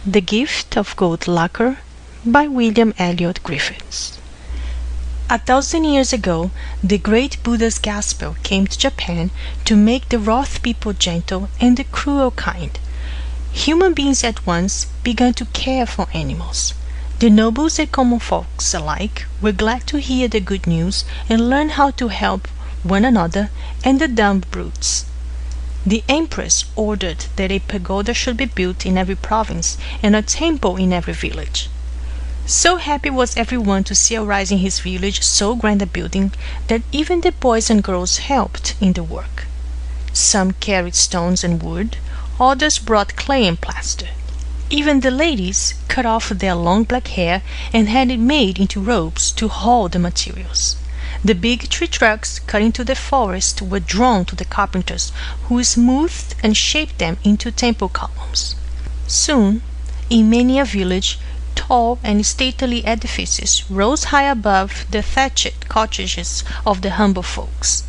The Gift of Gold Lacquer by William Elliot Griffiths. 1,000 years ago, the great Buddha's gospel came to Japan to make the wrath people gentle and the cruel kind. Human beings at once began to care for animals. The nobles and common folks alike were glad to hear the good news and learn how to help one another and the dumb brutes. The empress ordered that a pagoda should be built in every province and a temple in every village. So happy was everyone to see arise in his village so grand a building that even the boys and girls helped in the work. Some carried stones and wood, others brought clay and plaster. Even the ladies cut off their long black hair and had it made into ropes to haul the materials. The big tree trucks cut into the forest were drawn to the carpenters, who smoothed and shaped them into temple columns. Soon, in many a village, tall and stately edifices rose high above the thatched cottages of the humble folks.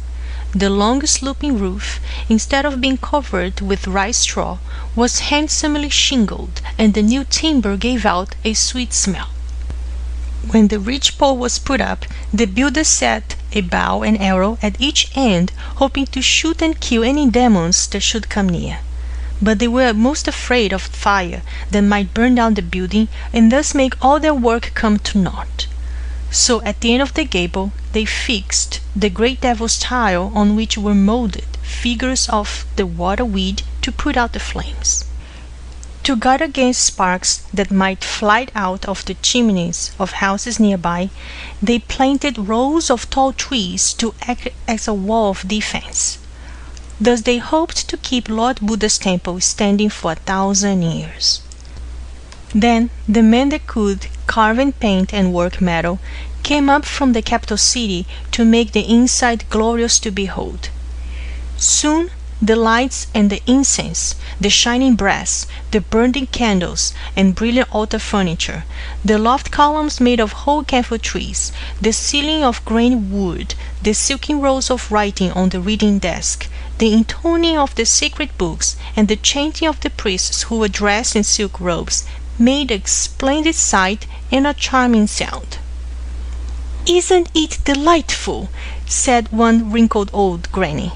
The long sloping roof, instead of being covered with rice straw, was handsomely shingled, and the new timber gave out a sweet smell. When the ridge pole was put up, the builder set a bow and arrow at each end, hoping to shoot and kill any demons that should come near. But they were most afraid of fire that might burn down the building and thus make all their work come to naught. So at the end of the gable they fixed the great devil's tile, on which were molded figures of the water weed to put out the flames. To guard against sparks that might fly out of the chimneys of houses nearby, they planted rows of tall trees to act as a wall of defense. Thus they hoped to keep Lord Buddha's temple standing for 1,000 years. Then the men that could carve and paint and work metal came up from the capital city to make the inside glorious to behold. Soon the lights and the incense, the shining brass, the burning candles and brilliant altar furniture, the loft columns made of whole camphor trees, the ceiling of grained wood, the silken rolls of writing on the reading desk, the intoning of the sacred books, and the chanting of the priests who were dressed in silk robes, made a splendid sight and a charming sound. "Isn't it delightful?" said one wrinkled old granny.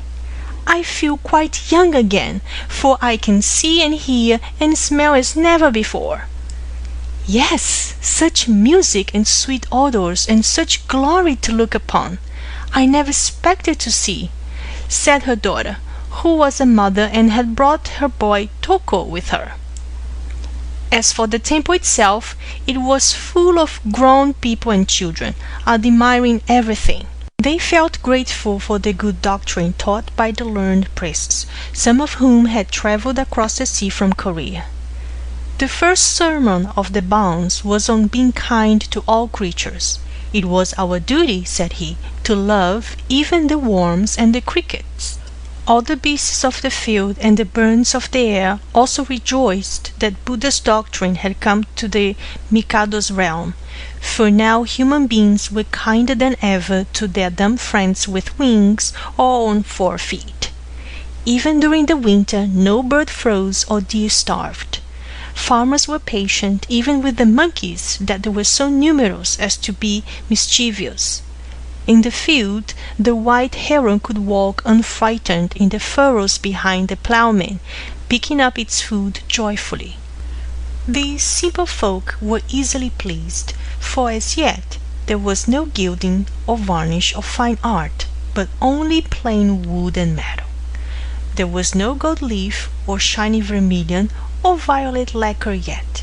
"I feel quite young again, for I can see and hear and smell as never before." "Yes, such music and sweet odors and such glory to look upon! I never expected to see," said her daughter, who was a mother and had brought her boy Toko with her. As for the temple itself, it was full of grown people and children, admiring everything. They felt grateful for the good doctrine taught by the learned priests, some of whom had traveled across the sea from Korea. The first sermon of the Bonze was on being kind to all creatures. "It was our duty," said he, "to love even the worms and the crickets." All the beasts of the field and the birds of the air also rejoiced that Buddha's doctrine had come to the Mikado's realm, for now human beings were kinder than ever to their dumb friends with wings or on 4 feet. Even during the winter no bird froze or deer starved. Farmers were patient even with the monkeys that were so numerous as to be mischievous. In the field the white heron could walk unfrightened in the furrows behind the plowman, picking up its food joyfully. These simple folk were easily pleased, for as yet there was no gilding or varnish or fine art, but only plain wood and metal. There was no gold leaf or shiny vermilion or violet lacquer yet.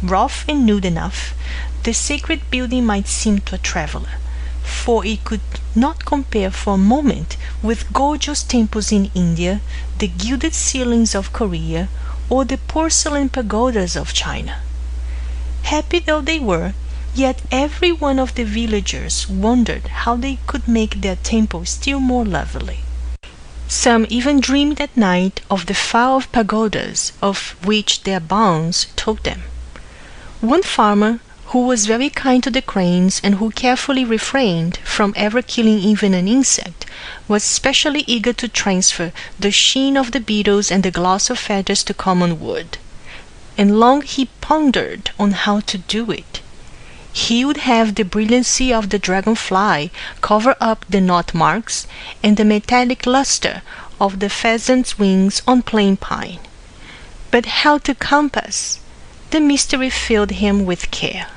Rough and nude enough, the sacred building might seem to a traveler, for it could not compare for a moment with gorgeous temples in India, the gilded ceilings of Korea, or the porcelain pagodas of China. Happy though they were, yet every one of the villagers wondered how they could make their temple still more lovely. Some even dreamed at night of the far-off pagodas of which their Bonze told them. One farmer, who was very kind to the cranes and who carefully refrained from ever killing even an insect, was specially eager to transfer the sheen of the beetles and the gloss of feathers to common wood. and long he pondered on how to do it. He would have the brilliancy of the dragonfly cover up the knot marks and the metallic luster of the pheasant's wings on plain pine. But how to compass? The mystery filled him with care.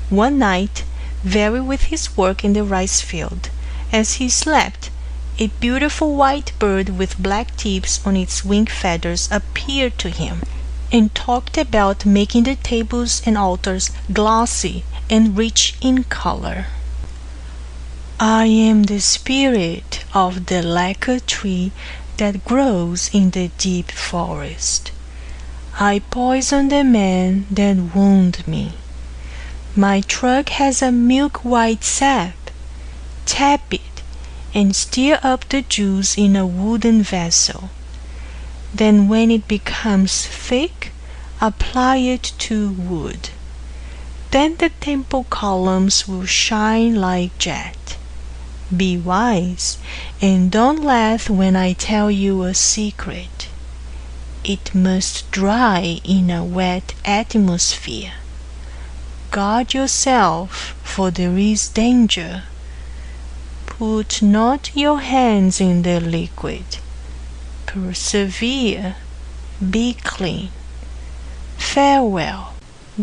One night, weary with his work in the rice field, as he slept, a beautiful white bird with black tips on its wing feathers appeared to him, and talked about making the tables and altars glossy and rich in color. "I am the spirit of the lacquer tree that grows in the deep forest. I poison the men that wound me. My trunk has a milk-white sap. Tap it and stir up the juice in a wooden vessel. Then when it becomes thick, apply it to wood. Then the temple columns will shine like jet. Be wise, and don't laugh when I tell you a secret. It must dry in a wet atmosphere. Guard yourself, for there is danger. Put not your hands in the liquid. Persevere. Be clean. Farewell."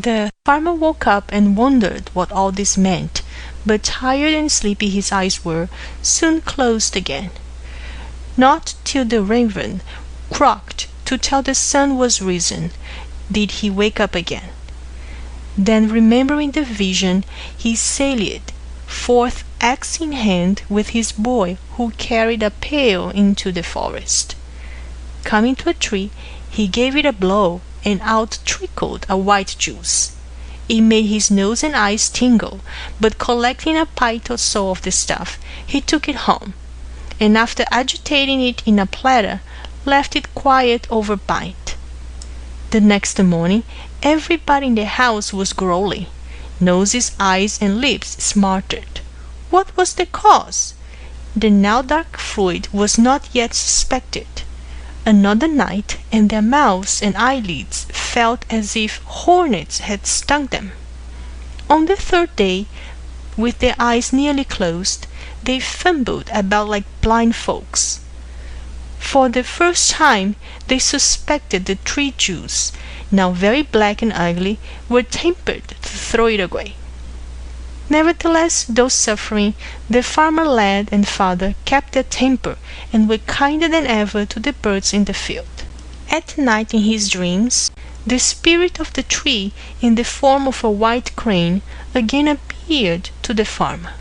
The farmer woke up and wondered what all this meant, but tired and sleepy his eyes were, soon closed again. Not till the raven croaked to tell the sun was risen did he wake up again. Then, remembering the vision, he sallied forth axe in hand with his boy, who carried a pail into the forest. Coming to a tree, he gave it a blow, and out trickled a white juice. It made his nose and eyes tingle, but collecting a pint or so of the stuff, he took it home, and after agitating it in a platter, left it quiet over pint. The next morning, everybody in the house was growly. Noses, eyes, and lips smarted. What was the cause? The now dark fluid was not yet suspected. Another night, and their mouths and eyelids felt as if hornets had stung them. On the third day, with their eyes nearly closed, they fumbled about like blind folks. For the first time they suspected the tree juice, now very black and ugly, were tempered to throw it away. Nevertheless, though suffering, the farmer lad and father kept their temper and were kinder than ever to the birds in the field. At night in his dreams, the spirit of the tree, in the form of a white crane, again appeared to the farmer.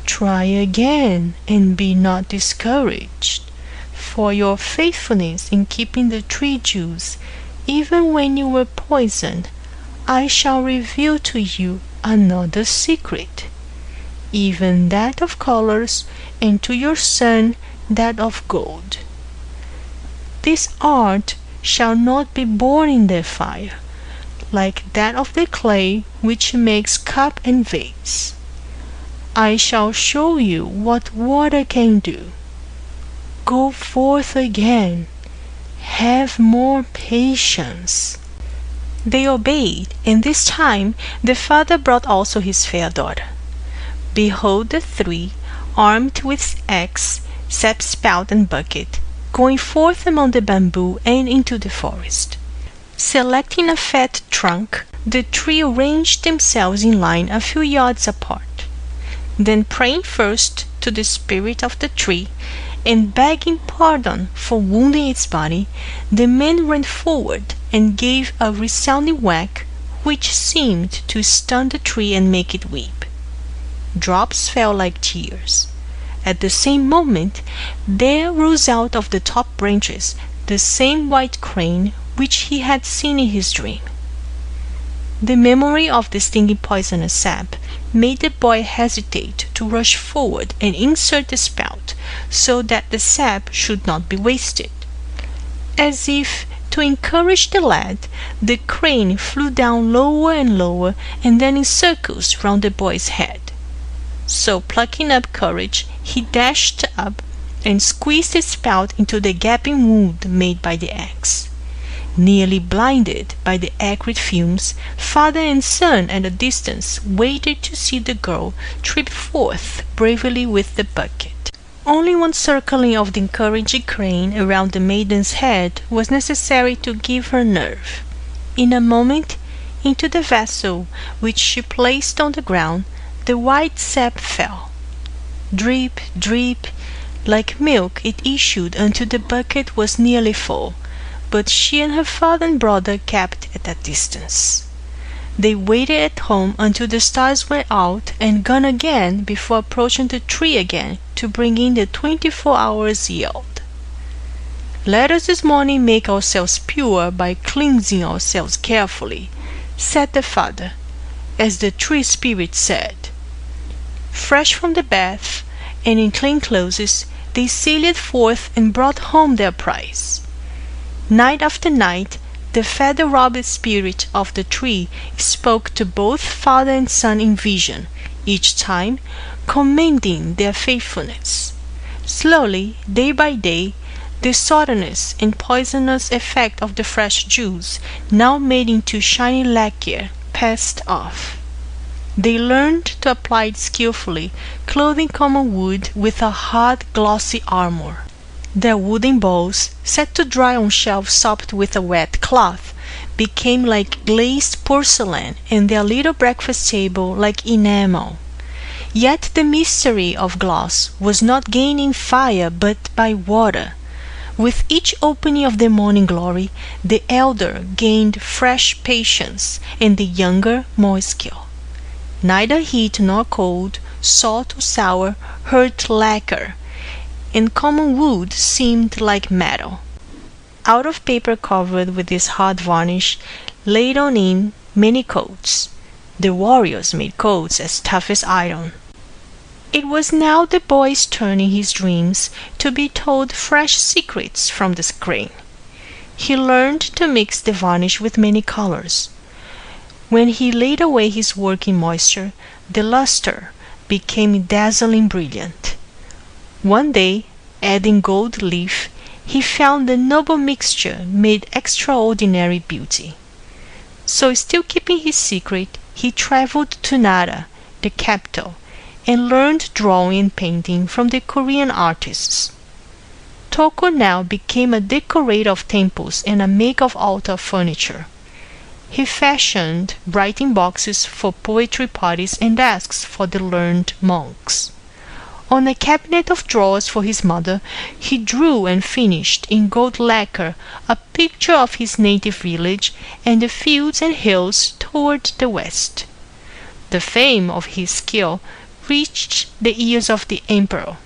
"Try again, and be not discouraged, for your faithfulness in keeping the tree juice, even when you were poisoned, I shall reveal to you another secret, even that of colors, and to your son that of gold. This art shall not be born in the fire, like that of the clay which makes cup and vase. I shall show you what water can do. Go forth again. Have more patience." They obeyed, and this time the father brought also his fair daughter. Behold the three, armed with axe, sap spout, and bucket, going forth among the bamboo and into the forest. Selecting a fat trunk, the three arranged themselves in line a few yards apart. Then, praying first to the spirit of the tree, and begging pardon for wounding its body, the men ran forward and gave a resounding whack, which seemed to stun the tree and make it weep. Drops fell like tears. At the same moment, there rose out of the top branches the same white crane which he had seen in his dream. The memory of the stinging poisonous sap made the boy hesitate to rush forward and insert the spout, so that the sap should not be wasted. As if to encourage the lad, the crane flew down lower and lower, and then in circles round the boy's head. So, plucking up courage, he dashed up and squeezed the spout into the gaping wound made by the axe. Nearly blinded by the acrid fumes, father and son at a distance waited to see the girl trip forth bravely with the bucket. Only one circling of the encouraging crane around the maiden's head was necessary to give her nerve. In a moment, into the vessel which she placed on the ground, the white sap fell. Drip, drip, like milk it issued until the bucket was nearly full, but she and her father and brother kept at a distance. They waited at home until the stars were out and gone again before approaching the tree again to bring in the 24 hours yield. "Let us this morning make ourselves pure by cleansing ourselves carefully," said the father, as the tree spirit said. Fresh from the bath, and in clean clothes, they sallied forth and brought home their prize. Night after night, the feather-robbed spirit of the tree spoke to both father and son in vision, each time commending their faithfulness. Slowly, day by day, the sourness and poisonous effect of the fresh juice, now made into shiny lacquer, passed off. They learned to apply it skillfully, clothing common wood with a hard, glossy armor. Their wooden bowls, set to dry on shelves sopped with a wet cloth, became like glazed porcelain, and their little breakfast table like enamel. Yet the mystery of glass was not gained in fire but by water. With each opening of the morning glory, the elder gained fresh patience, and the younger more skill. Neither heat nor cold, salt or sour, hurt lacquer, and common wood seemed like metal. Out of paper covered with this hard varnish, laid on in many coats. The warriors made coats as tough as iron. It was now the boy's turn in his dreams to be told fresh secrets from the crane. He learned to mix the varnish with many colors. When he laid away his work in moisture, the luster became dazzling brilliant. One day, adding gold leaf, he found the noble mixture made extraordinary beauty. So, still keeping his secret, he traveled to Nara, the capital, and learned drawing and painting from the Korean artists. Toko now became a decorator of temples and a maker of altar furniture. He fashioned writing boxes for poetry parties and desks for the learned monks. On a cabinet of drawers for his mother, he drew and finished in gold lacquer a picture of his native village and the fields and hills toward the west. The fame of his skill reached the ears of the emperor,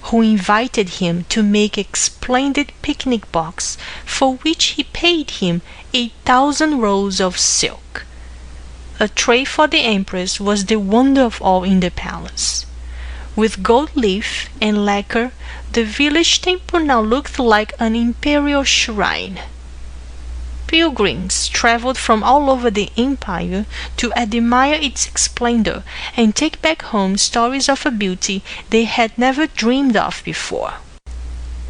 who invited him to make a splendid picnic box, for which he paid him 1,000 rolls of silk. A tray for the empress was the wonder of all in the palace. With gold leaf and lacquer, the village temple now looked like an imperial shrine. Pilgrims traveled from all over the empire to admire its splendor and take back home stories of a beauty they had never dreamed of before.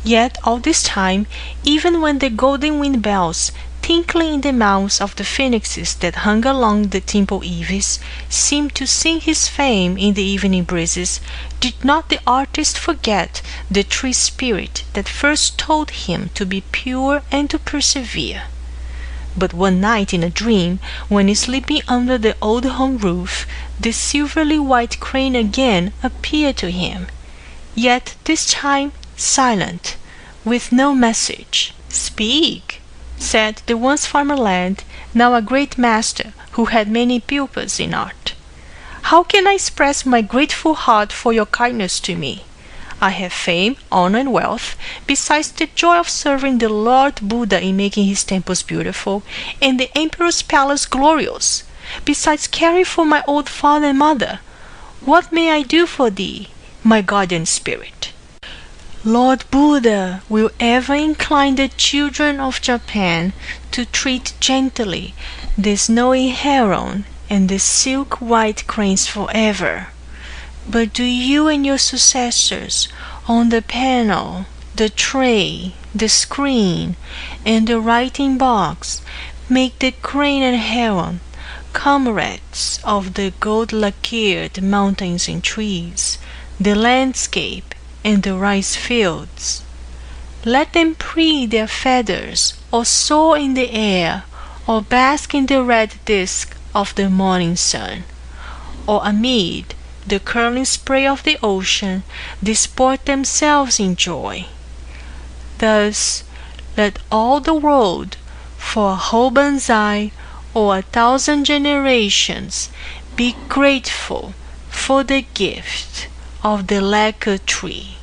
Yet all this time, even when the golden wind bells, tinkling in the mouths of the phoenixes that hung along the temple eaves, seemed to sing his fame in the evening breezes, did not the artist forget the tree spirit that first told him to be pure and to persevere. But one night in a dream, when sleeping under the old home roof, the silverly white crane again appeared to him, yet this time silent, with no message. "Speak," said the once farmer lad, now a great master who had many pupils in art. "How can I express my grateful heart for your kindness to me? I have fame, honor, and wealth, besides the joy of serving the Lord Buddha in making his temples beautiful, and the emperor's palace glorious, besides caring for my old father and mother. What may I do for thee, my guardian spirit?" Lord Buddha will ever incline the children of Japan to treat gently the snowy heron and the silk-white cranes forever. But do you and your successors on the panel the tray, the screen, and the writing box make the crane and heron comrades of the gold-lacquered mountains and trees, the landscape, and the rice fields. Let them preen their feathers, or soar in the air, or bask in the red disk of the morning sun, or amid the curling spray of the ocean disport themselves in joy. Thus let all the world, for a whole banzai or 1,000 generations, be grateful for the gift of the lacquer tree.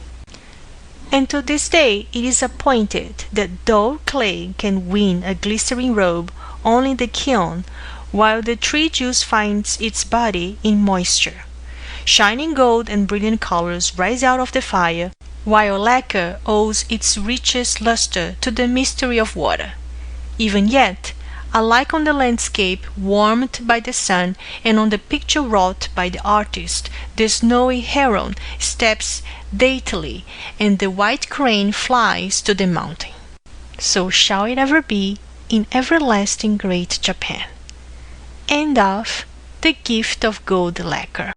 And to this day it is appointed that dull clay can win a glistering robe only in the kiln, while the tree juice finds its body in moisture. Shining gold and brilliant colors rise out of the fire, while lacquer owes its richest luster to the mystery of water. Even yet, alike on the landscape warmed by the sun and on the picture wrought by the artist, the snowy heron steps daintily and the white crane flies to the mountain. So shall it ever be in everlasting great Japan. End of The Gift of Gold Lacquer.